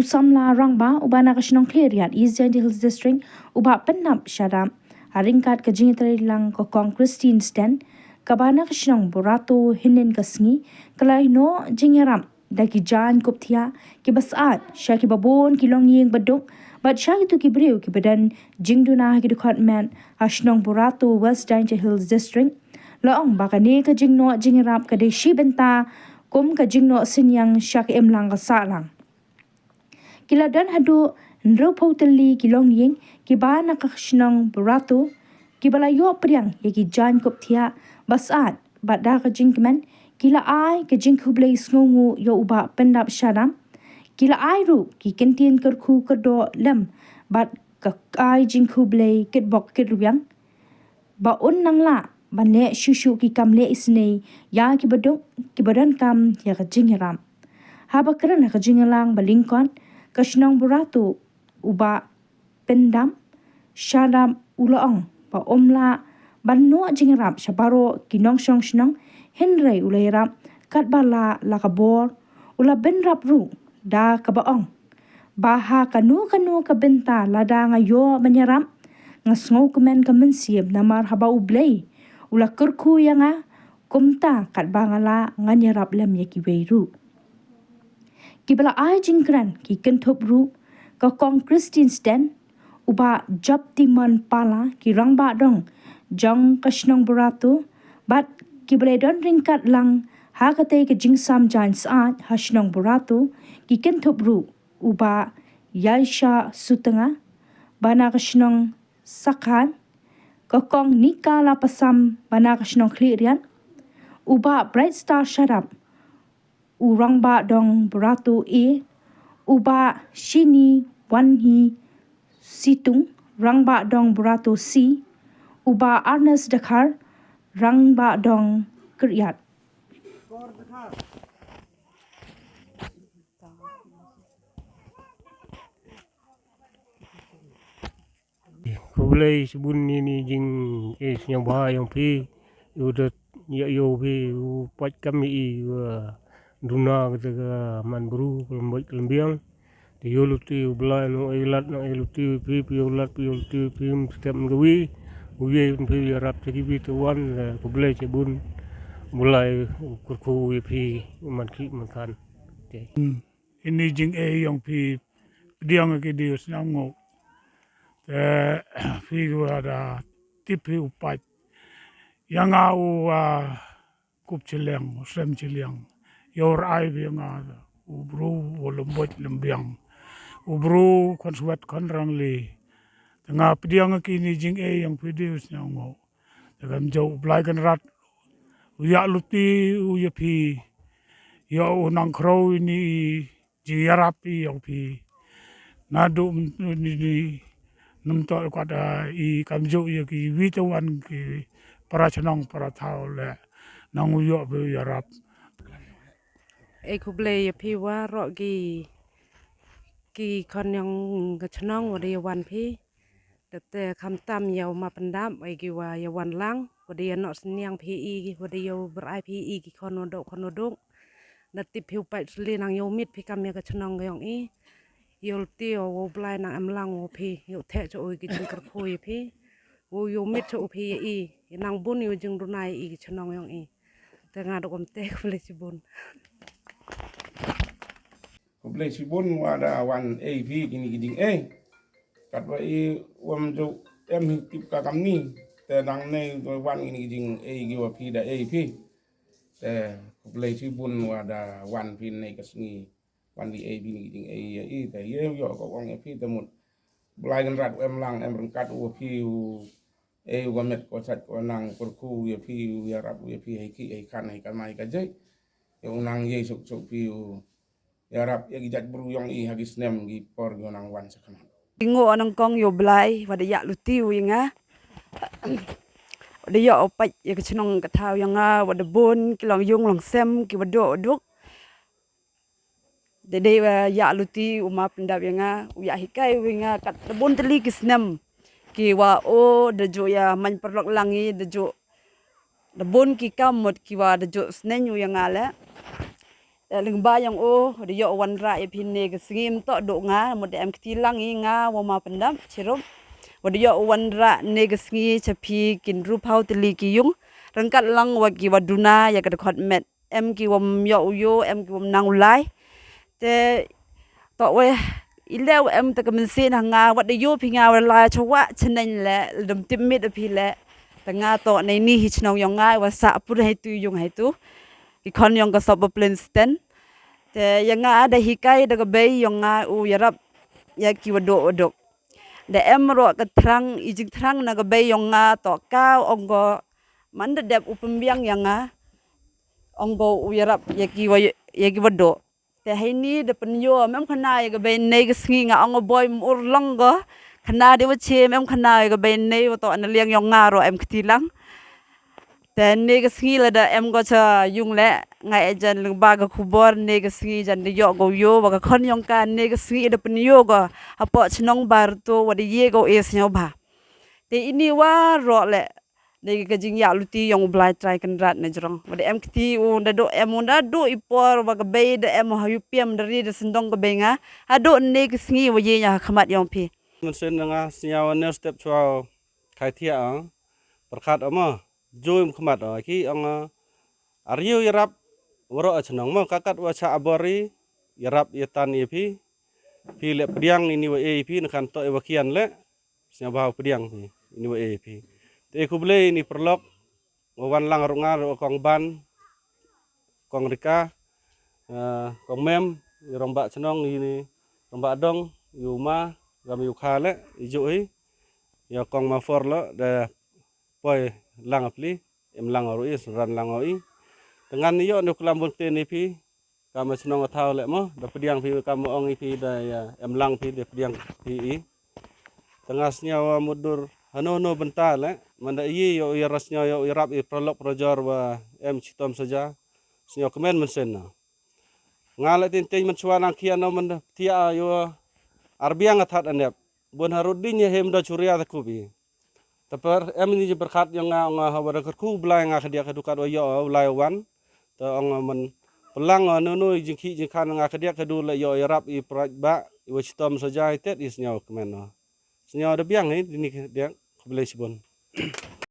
samla rangba ubana ka Shnong Cleariat East Hills District Bah Pyndap Shadap haringkat ka jingiarap lang ko kong Christine Stan kabana ka Shnong Borato hinin kasngi kalay no jingiarap daki jan kuptia kibasat sya kibabon kilong ying baduk but sya itu kibriu kibadan Duna dkhot man Shnong Borato West Hills District laong bakani ka jingno jingiarap ka de shibenta kum ka jingno sinyang sya ki emlang ka salang kila dan hadu nro poteli kilong ying kiba na ka Shnong Borato kibala yo priang yaki jan kuptia basat badda ka jingman kila ai ka jingkublai sngongu yo Bah Pyndap Shadap kila ai ru ki kentin kerku kedo lem bad ka ai jingkublai kitbok kiryang ba un nang la banle shushu ki kamle isne ya ki baduk ki badan kam ya ka jingiarap haba kran ka jingalang balingkon ka Shnong Borato Bah Pyndap Shadap ulaong ba omla banno jingiarap shabaro kinong shong shnong henry ulayarap kat bala lakabor ula benrap ru da kabaong baha kanu ka benta lada ngayo manyarap ngasngo kemen kamensieb namar haba ublay ula kurku yanga kumta kat bangala nganyarap lem yaki weiru kibala ai jingkran ki kentup ru ka kong Christine Stan uba job timan pala ki rangba dong jong ka Shnong Borato bat kibala don ringkat lang ha kate ka jingsam jan saat ha Shnong Borato ki kentup ru uba yaisha sutanga bana ka Shnong sakhan ka kong nika lapasam bana ka Shnong Cleariat uba Bright Star Shadap urang ba dong Borato uba shini wanhi situng rang ba dong Borato C uba Arnes Dakar rang ba dong Kriat Kulai sebun ini jing yang bahaya yang pi udah ya yo pi pat kami Duna kata ke man buru kelembut kelembiang di yo luti belai no ilat no luti pi ulat pi luti pi setiap minggu uye pi rap jadi pi tuan kulai sebun mulai kurku pi man ki makan ini jing yang pi dia ngake dia senang pi ada tipi upat yang au kup cileng sem cileng yor ai yang ada ubru wolembot lembiang ubru kon suat kon rangli tengah pediang kini jing yang pedius nyongo dalam jauh belagan rat uya luti uya pi ya unang crow ini jingiarap yang pi nadu ni numto kada i kamjo ya ki witawan ki para Shnong para thau le nang uyo be yarap kublai pi wa ro ki kon yang ka Shnong wa wan pi te kam tam yau ma pendam ai ki wa ya wan lang wa dia no sniang pi wa dia berai pi ki kon odok na tip pi pai sli nang yo mit pi kam ya ka Shnong yong yol tio wo blai nang am lang wo pi yo the cho ki jing kar khoi pi wo yo mit cho pi nang bun yo jing dunai ki Shnong yong te nga do kom te kublai sibun Kublai sibun wada wan AP kini giding kat wa wam jo em tip ka kamni te nang ne wan kini giding gi wa pi da AP te kublai sibun wada wan pin ne kasngi wan di AP ni giding te ye yo ko ong AP te mut blai gan rat em lang em rengkat wa pi wa met ko sat ko nang kurku ya pi ya rap ya pi ai kan mai ka jai yo nang ye sok pi ya rap ya gijat buru yang hagis nem gi por yo nang wan sakana Ingo anang kong yo blai wada ya luti winga wada ya opat ya ka Shnong ka thau yang wada bon kilong yung long sem ki wado oduk dede ya luti Bah Pyndap yang ya hikai winga kat bon teli kisnem ki wa o dejo ya man perlok langi dejo de bon ki kamot ki wa dejo snen yang ala ling bayang o de yo wan ra e pinne ke sngim to do nga mo de em ktilang i nga wa ma pendam chirum wa de yo wan ra ne ke sngi chapi kin ru phau tili ki yung rangkat lang wa ki wa duna ya ke khot met em ki wam yo em ki wam nang ulai te to we ilew em ta kamen sin nga wa de yo pi nga wa la chwa chnen le dum timit pi le ta nga to nei ni hi chnong yong nga wa sa pu hai tu yung hai tu ki khon yong ka sob plan sten te yang nga ada hikai da be yong nga u yarap ya ki wa do de em ro ka trang ijik trang na ka be yong nga to ka ongo man de dep upembiang yang nga ongo u yarap ya ki wa do te hai ni de pen yo mem khana ya ga be nei ga sngi nga ongo boy mur long go khana de wa che mem khana ya ga be nei wa to na liang yong nga ro em ktilang te nei ga sngi la da em go cha yung le nga e jan lung ba ga khubor nei ga sngi jan de yo go yo wa ga khon yong ka nei ga sngi de pen yo go apo Shnong Borato wa de ye go es nyo ba te ini wa ro le de ga jing ya luti yong blai trai kan rat na jrong wa de em kti u da do em da do ipor wa ga be de em ha yu piem dari de sendong ga be nga ado ne ga sngi wa ye nya khamat yong pi mình xin nga siaw ne step chwa khai thia perkhat ama joim khmat ki ang ariu yarap woro achnong mo kakat wa cha abori yarap yetan pi le pediang ini wa pi kan to wa kian le sia ba pediang ini wa pi te kuble ini perlok wan lang runga ro kong ban kong rika kong mem rombak chnong ini rombak dong yuma gam yu khale ijo ya kong ma for lo de poi lang apli em lang ro is ran lang oi dengan yo no klambon te ni pi kam chnong thau le mo da pediang pi kam ong pi da ya em lang pi de pediang pi i tengah nyawa mudur no bentar le manda yi yo ras yo irap i prolok projor wa em chitom saja snyo kemen mensen na ngale tin tin mensuana kian no men tia yo arbiang athat anep bon harudin ye hem da churia ta kubi tapar em ni berkat yang nga hawara ku blai nga khadia kadukat yo ulai wan ta ong men pelang no jingki jingkan nga khadia kadu le yo irap i projba i chitom saja itet is nyaw kemen no snyo da biang ni dia kubele sibon